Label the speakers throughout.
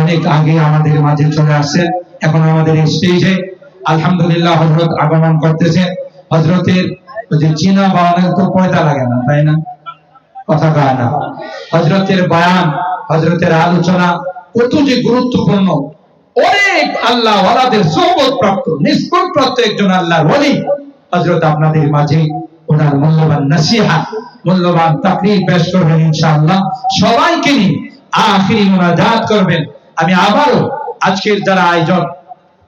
Speaker 1: অনেক আগে আমাদের মাঝে চলে আসছেন। এখন আমাদের স্টেজে আলহামদুলিল্লাহ হযরত আগমন করতেছে। হযরতের যে চিনা বাওয়ানের তো পয়দা লাগে না, তাই না? কথা কয় না। হযরতের বয়ান, হযরতের আলোচনা কত যে গুরুত্বপূর্ণ। অনেক আল্লাহ ওয়ালাদের সোহবত প্রাপ্ত নিষ্কুল প্রাপ্ত একজন আল্লাহর ওলি হযরত আপনাদের মাঝে ওনার মূল্যবান নসিহত, মূল্যবান তাকরীর পেশ করবেন ইনশাআল্লাহ। সবাইকে নিয়ে আখিরি মুনাজাত করবেন। আমি আবারও আজকের যারা আয়োজন,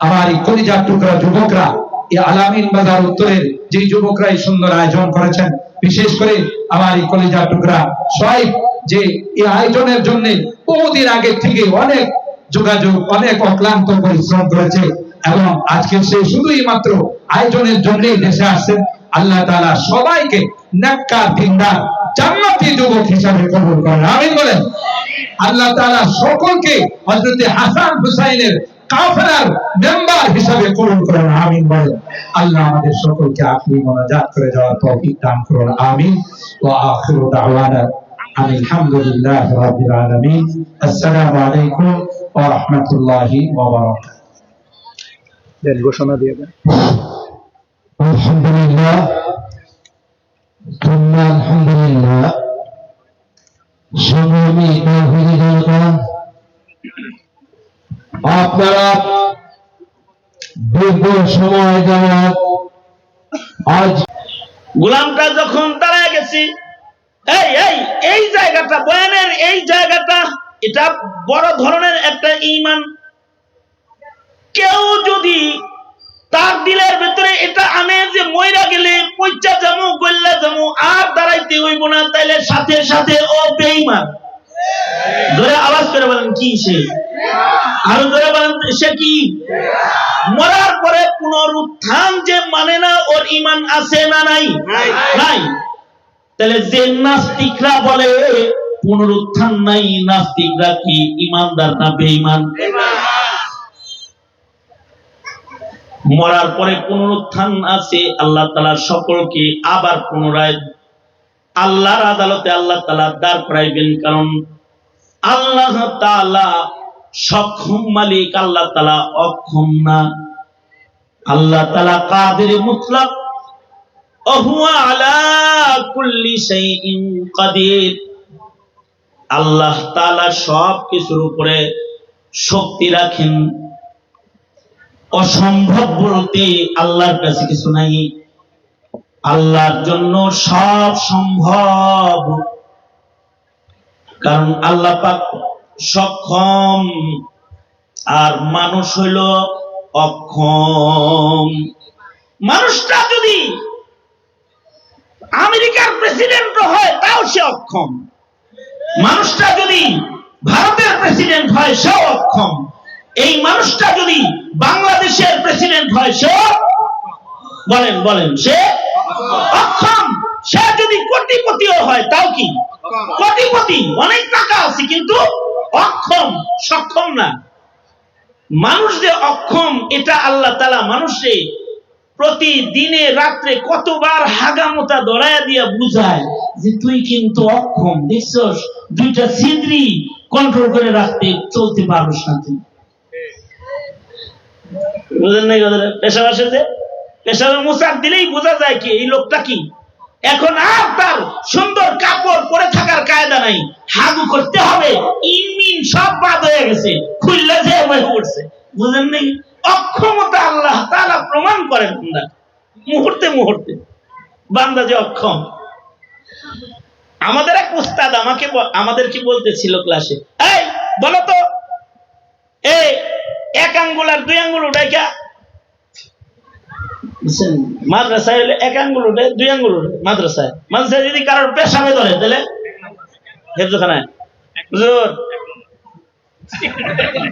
Speaker 1: আমার এই কলিজার টুকরা যুবকরা, এই আলামিন বাজার উত্তরের যে যুবকরা এই সুন্দর আয়োজন করেছেন, বিশেষ করে আমার এই কলিজার টুকরা সোহাইব, যে এই আয়োজনের জন্য বহুদিন আগে থেকে অনেক যোগাযোগ, অনেক অক্লান্ত পরিশ্রম করেছে এবং আজকে সে শুধুই মাত্র আয়োজনের জন্যই দেশে আসছেন। আল্লাহ তাআলা সবাইকে নেককার দিনদার জান্নাতি যুবক হিসাবে কবুল করেন, আমিন বলেন। আল্লাহ তাআলা সকলকে হযরত হাসান হুসাইনের কাফেলার মেম্বার হিসাবে কবুল করেন, আমিন বলেন। আল্লাহ আমাদের সকলকে আখিরি মুনাজাত করে যাওয়ার তৌফিক দান করুন, আমিন। ওয়া আখিরু দাওয়ানা আলহামদুলিল্লাহি রাব্বিল আলামিন। আসসালামু আলাইকুম ওয়া রাহমাতুল্লাহি ওয়া বারাকাতুহু।
Speaker 2: দেন ঘোষণা দিয়ে দেন।
Speaker 1: আলহামদুলিল্লাহ, আলহামদুলিল্লাহ। সংগ্রামী তাওহীদি জনতা, আপনারা দীর্ঘ সময় যাবত আজ
Speaker 3: গোলামটা যখন দাঁড়ায় গেছি, এই জায়গাটা বয়ানের এই জায়গাটা, এটা বড় ধরনের একটা ঈমান। কেউ যদি তার দিলের ভিতরে এটা আনে যে মইরা গেলে পয়চা যামু, গল্লা যামু, আর দাঁড়াইতে হইব না, তাইলে সাথে সাথে ও বেঈমান। ধরে আওয়াজ করে বলেন কি সে? আরো ধরে বলেন সে কি? মরার পরে পুনরুত্থান যে মানে না, ওর ঈমান আছে না নাই? নাই। তাহলে যে নাস্তিকরা বলে পুনরুত্থান নাই, নাস্তিকরা কি ঈমানদার না বেঈমান? মরার পরে পুনরুত্থান আছে। আল্লাহ তাআলা সকলকে আবার পুনরায় আল্লাহর আদালতে আল্লাহ তাআলা দাঁড় করাইবেন। কারণ আল্লাহ তাআলা সক্ষম মালিক, আল্লাহ তাআলা অক্ষম না। আল্লাহ তাআলা কাদির মুতলাক, ওহুয়া আলা কুল্লি শাইইন কাদির। আল্লাহ তাআলা সব কিছুর উপরে শক্তি রাখেন। অসম্ভব বলতে আল্লাহর কাছে কিছু নাই। আল্লাহর জন্য সব সম্ভব, কারণ আল্লাহ পাক সক্ষম আর মানুষ হইল অক্ষম। মানুষটা যদি আমেরিকার প্রেসিডেন্ট হয় তাও সে অক্ষম, মানুষটা যদি ভারতের প্রেসিডেন্ট হয় সেও অক্ষম, এই মানুষটা যদি বাংলাদেশের প্রেসিডেন্ট হয় সেও বলেন বলেন সে অক্ষম। সে যদি কোটিপতিও হয় তাও কি কোটিপতি, অনেক টাকা আছে কিন্তু অক্ষম, সক্ষম না। মানুষ যে অক্ষম এটা আল্লাহ তাআলা মানুষে প্রতিদিনে রাত্রে কতবার হাগামোতা দড়ায়া দিয়া বুঝায় যে তুই কিন্তু অক্ষম। দেখছস, দুইটা ছিদ্রি কন্ট্রোল করে রাখতে চলতে পারছিস না তুই। বুঝেন নাই কথাটা? পেশাব আসে যে পেশাবে মুসাক দিলেই বোঝা যায় কি এই লোকটা কি। এখন আর তার সুন্দর কাপড় পরে থাকার কায়দা নাই, হাগু করতে হবে, ইনমিন সব বাদ হয়ে গেছে, খুললে যে হয়ে পড়ছে। বুঝেন নাই? অক্ষমতা আল্লাহ তাআলা প্রমাণ করেন বান্দা মুহূর্তে মুহূর্তে, বান্দা যে অক্ষম। আমাদের এক উস্তাদ আমাদেরকে বলতেছিল ক্লাসে, এই বলো তো, এই এক আঙ্গুল আর দুই আঙ্গুল উঠাইকা, মাদ্রাসায় হলে এক আঙ্গুল উঠে দুই আঙ্গুল উঠে, মাদ্রাসায় যদি কারোর পেশাবে ধরে তাহলে হেফজখানায় হুজুর,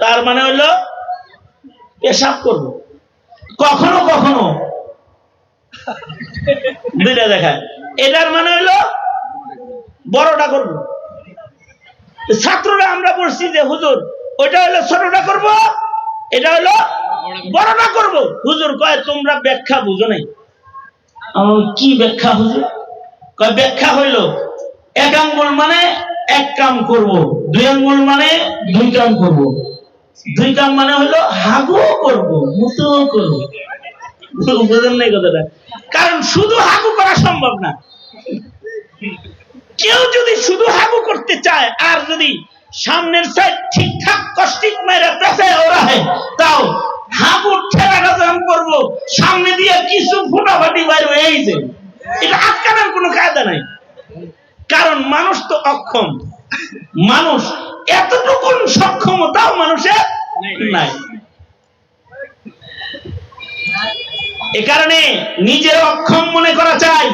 Speaker 3: তার মানে হইলো পেশাব করবো। কখনো কখনো দুইটা দেখায়, এটার মানে হইলো বড়টা করবো। ছাত্ররা আমরা বলছি যে হুজুর ওইটা হলো ছোটটা করব, এটা হলো বড়টা করব। হুজুর কয় তোমরা ব্যাখ্যা বুঝো নাই। কি ব্যাখ্যা হুজুর? কয় ব্যাখ্যা হইল এক আঙ্গুল মানে এক কাম করব, দুই আঙ্গুল মানে দুই কাম করব। দুই কাম মানে হলো হাগু করব, মুতো করব। বুঝেন নাই কথাটা? কারণ শুধু হাগু করা সম্ভব না। কেউ যদি শুধু হাগু করতে চায় আর যদি সামনের সাইড ঠিকঠাক কষ্টিক মেরে পেছায় ওরা তাও হাগুর ঠেলাটা যখন করবো সামনে দিয়ে কিছু ফুটাফাটি বাইরে, এই যে এটা আটকানোর কোনো কায়দা নাই। কারণ মানুষ তো অক্ষম, মানুষ এতটুকু সক্ষমতাও মানুষের নাই। এ কারণে নিজের অক্ষম মনে করা চাই।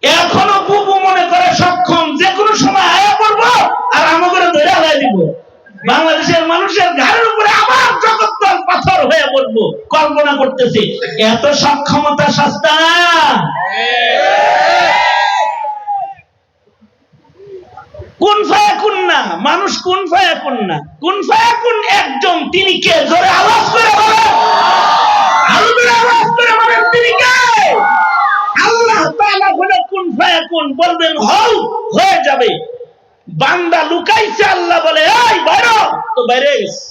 Speaker 3: এখনো বুবু মনে করে সক্ষম, যে কোনো সময় আয়া পড়বো আর আমাকে ধরে হারাই দিব। বাংলাদেশের মানুষের ঘাড়ের উপরে আবার জগত্তর পাথর হয়ে পড়বো কল্পনা করতেছি। এত সক্ষমতা সস্তা না। কোন ফায়াকুন না, মানুষ কোন ফায়াকুন না। কোন ফায়াকুন একজন, তিনি কে? জোরে আওয়াজ করে বলেন, আওয়াজ করে বলেন তিনি কে? আল্লাহ তাআলা বলে কুন ফায়াকুন, বলবেন হও, হয়ে যাবে। বান্দা লুকাইছে, আল্লাহ বলে এই বাইরে, তো বাইরে গেছে।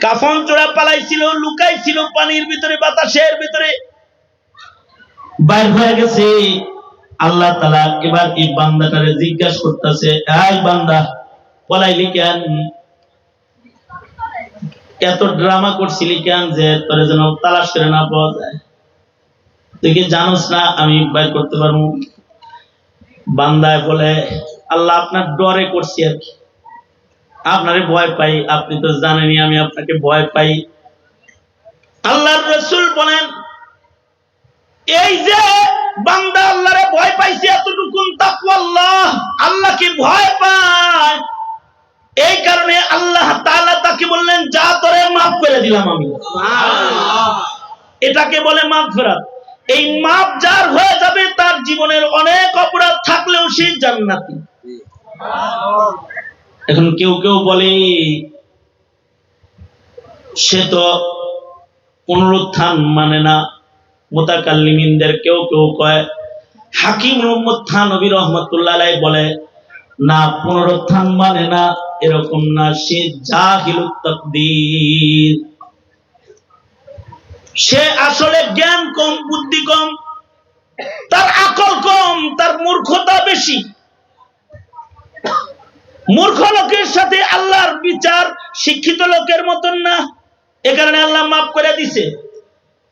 Speaker 3: কাফন চোরা পালাইছিল, লুকাইছিল পানির ভিতরে, বাতাসের ভিতরে, বাইর হয়ে গেছে। আল্লাহ তাআলা এবার এই বান্দাটারে জিজ্ঞাসা করতেছে, এই বান্দা পলাইলি কেন? এত ড্রামা করছিলি কেন যে তোরে যেন তালাশ করে না পাওয়া যায়? তুই কি জানোস না আমি বাইর করতে পারবো? বান্দায় বলে, আল্লাহ আপনার ডরে করছি আর কি, আপনারে ভয় পাই, আপনি তো জানেনই আমি আপনাকে ভয় পাই। আল্লাহর রাসূল বলেন, এই যে বান্দা আল্লাহরে ভয় পাইছে, এতটুকুন তাকওয়াল্লাহ, আল্লাহকে ভয় পায়, এই কারণে আল্লাহ তাআলা তাকে বললেন, যা তোরে মাফ করে দিলাম আমি। এটাকে বলে মাগফিরাত। এই মাপ যার হয়ে যাবে, তার জীবনের অনেক অপরাধ থাকলেও সে জান্নাতি। এখন কেউ কেউ বলে সে তো পুনরুত্থান মানে না। মুতাকাল্লিমিনদের কেউ কেউ কয়, হাকিম মুহাম্মদ থানভী রাহমাতুল্লাহ আলাইহি বলে না, পুনরুত্থান মানে না, এরকম না, সে জাহিলুত তাকদীর। সে আসলে জ্ঞান কম, বুদ্ধি কম, তার আকল কম, তার মূর্খতা বেশি। মূর্খ লোকের সাথে আল্লাহর বিচার শিক্ষিত লোকের মতন না, এ কারণে আল্লাহ মাফ করে দিছে।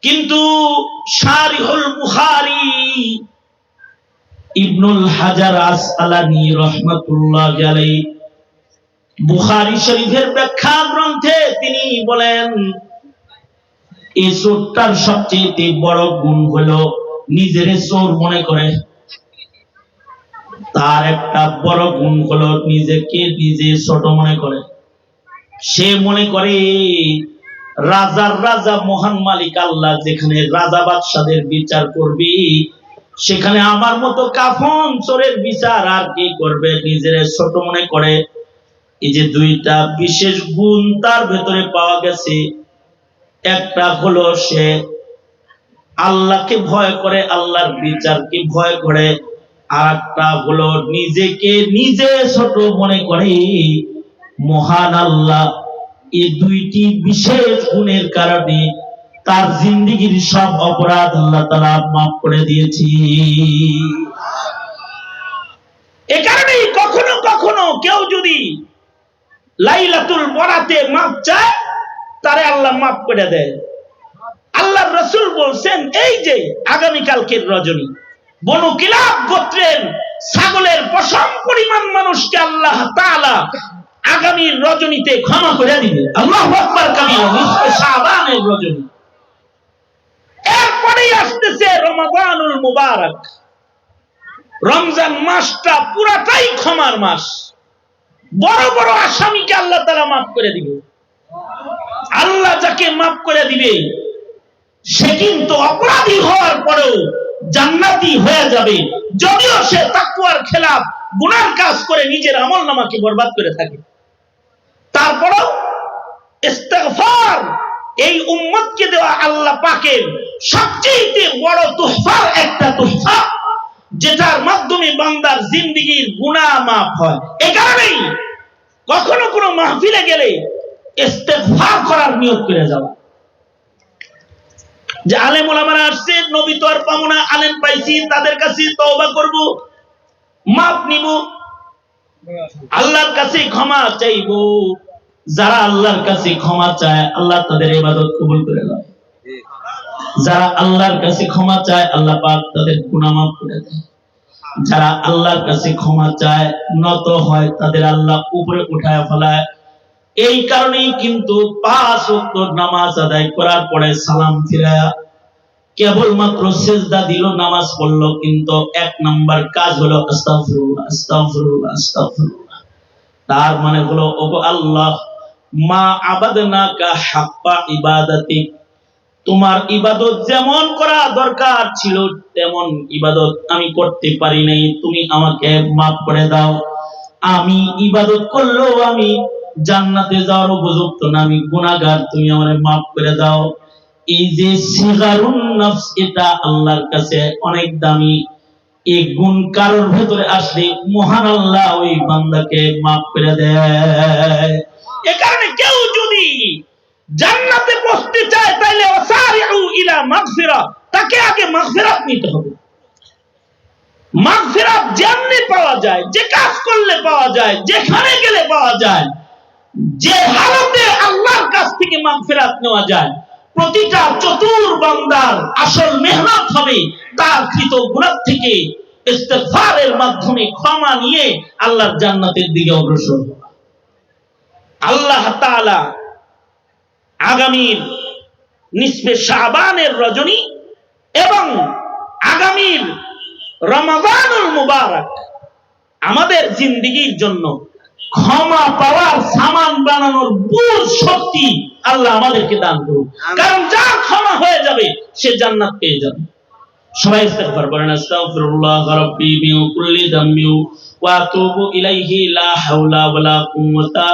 Speaker 3: কিন্তু শারিহুল বুখারী ইবনুল হাজার আসকালানী রাহমাতুল্লাহি আলাইহি বুখারী শরীফের ব্যাখ্যা গ্রন্থে তিনি বলেন, এই চোরটার সবচেয়ে বড় গুণ হলো নিজের চোর মনে করে। তার একটা বড় গুণ হলো নিজেকে নিজে ছোট মনে করে। সে মনে করে রাজার রাজা, মহান মালিক আল্লাহ যেখানে রাজা বাদশাদের বিচার করবি, সেখানে আমার মতো কাফন চোরের বিচার আর কি করবে? নিজের ছোট মনে করে। এই যে দুইটা বিশেষ গুণ তার ভেতরে পাওয়া গেছে। একটা হলো সে আল্লাহকে ভয় করে, আল্লাহর বিচারকে ভয় করে। আর একটা হলো নিজেকে নিজে ছোট মনে করে। মহান আল্লাহ এই দুইটি বিশেষ গুণের কারণে তার জিন্দেগীর সব অপরাধ আল্লাহ তাআলা মাফ করে দিয়েছি। এ কারণেই কখনো কখনো কেউ যদি লাইলাতুল বরাতে মাফ চায়, তারে আল্লাহ মাফ করে দেয়। আল্লাহর রাসূল বলছেন, এই যে আগামী কালকের রজনী, বনু কিলাব গোত্রের ছাগলের পশম পরিমাণ মানুষকে আল্লাহ তাআলা আগামী রজনীতে ক্ষমা করে দিবে। আল্লাহু আকবার কাবীরা, নিসফে শাবানের রজনী। এরপরেই আসতেছে রমাদানুল মুবারক। রমজান মাসটা পুরাটাই ক্ষমার মাস। বড় বড় আসামিকে আল্লাহ তাআলা মাফ করে দিবে। আল্লাহ যাকে মাফ করে দিবে, সে কিন্তু অপরাধী হওয়ার পরেও জান্নাতি হয়ে যাবে, যদিও সে তাকওয়ার খেলাফ গুনার কাজ করে নিজের আমলনামাকে বরবাদ করে থাকে। তারপরেও ইস্তিগফার এই উম্মতকে দেওয়া আল্লাহ পাকের সবচেয়ে বড় তোহফার একটা তোহফা, যেটার মাধ্যমে বান্দার জিন্দেগীর গুনাহ মাফ হয়। এই কারণেই কখনো কোনো মাহফিলে গেলে ইস্তেগফার করার নিয়ত করে যাওয়া, যে আলেম ওলামারা আসছে, নবী তো আর পাবো না, আলেম পাইছি, তাদের কাছে তওবা করব, মাপ নিব, আল্লাহর কাছে ক্ষমা চাইব। যারা আল্লাহর কাছে ক্ষমা চায় আল্লাহ তাদের ইবাদত কবুল করে নেয়। যারা আল্লাহর কাছে ক্ষমা চায় আল্লাহ পাক তাদের গুনাহ মাফ করে দেয়। যারা আল্লাহর কাছে ক্ষমা চায়, নত হয়, তাদের আল্লাহ উপরে উঠায় ফেলায়। এই কারণেই কিন্তু 5 ওয়াক্ত নামাজ আদায় করার পরে সালাম ফিরায়া কেবলমাত্র সিজদা দিল, নামাজ পড়লো, কিন্তু 1 নাম্বার কাজ হলো আস্তাগফিরুল্লাহ, আস্তাগফিরুল্লাহ, আস্তাগফিরুল্লাহ। তার মানে হলো, ওগো আল্লাহ, মা আবাদনাকা হাক্কা ইবাদাতিক, তোমার ইবাদত যেমন করা দরকার ছিল তেমন ইবাদত আমি করতে পারি নাই, তুমি আমাকে মাফ করে দাও। আমি ইবাদত করলেও আমি জান্নাতে যাওয়ার উপযুক্ত না, আমি গুনাহগার, তুমি আমারে মাফ করে দাও। এই যে সিগারুন নফস, এটা আল্লাহর কাছে অনেক দামি। এই গুণ কারোর ভেতরে আসলে মহান আল্লাহ ওই বান্দাকে মাফ করে দেয়। এ কারণে কেউ যদি জান্নাতে পৌঁছতে চায় তাহলে ওয়াসারিউ ইলা মাগফিরা, তাকে আগে মাগফিরাত নিতে হবে। মাগফিরাত যেমনি পাওয়া যায়, যে কাজ করলে পাওয়া যায়, যেখানে গেলে পাওয়া যায়, যে হালতে আল্লাহর কাছ থেকে মাগফিরাত নেওয়া যায়, প্রতিটা চতুর বান্দার আসল মেহনত হবে তার কৃত গুনাহ থেকে ইস্তেগফারের মাধ্যমে ক্ষমা নিয়ে আল্লাহর জান্নাতের দিকে অগ্রসর হওয়া। আল্লাহ তাআলা আগামীর নিসফে শাবানের রজনী এবং আগামীর রমাদানুল মুবারক আমাদের জিন্দেগীর জন্য ক্ষমা পাওয়ার সামান বানানোর বুঝ শক্তি আল্লাহ আমাদেরকে দান করুন। কারণ যার ক্ষমা হয়ে যাবে সে জান্নাত পেয়ে যাবে। সবাই ইস্তেগফার করেন, আস্তাগফিরুল্লাহ রাব্বি মিন কুল্লি যামবি ওয়া আতুবু ইলাইহি, লা হাওলা ওয়ালা কুওয়াতা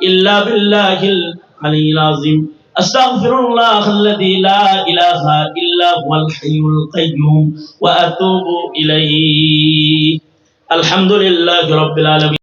Speaker 3: ইল্লা বিল্লাহিল আলিয়্যিল আযীম। আস্তাগফিরুল্লাহাল্লাযী লা ইলাহা ইল্লা হুয়াল হাইয়ুল কাইয়্যুম ওয়া আতুবু ইলাইহি। আলহামদুলিল্লাহি রাব্বিল আলামিন।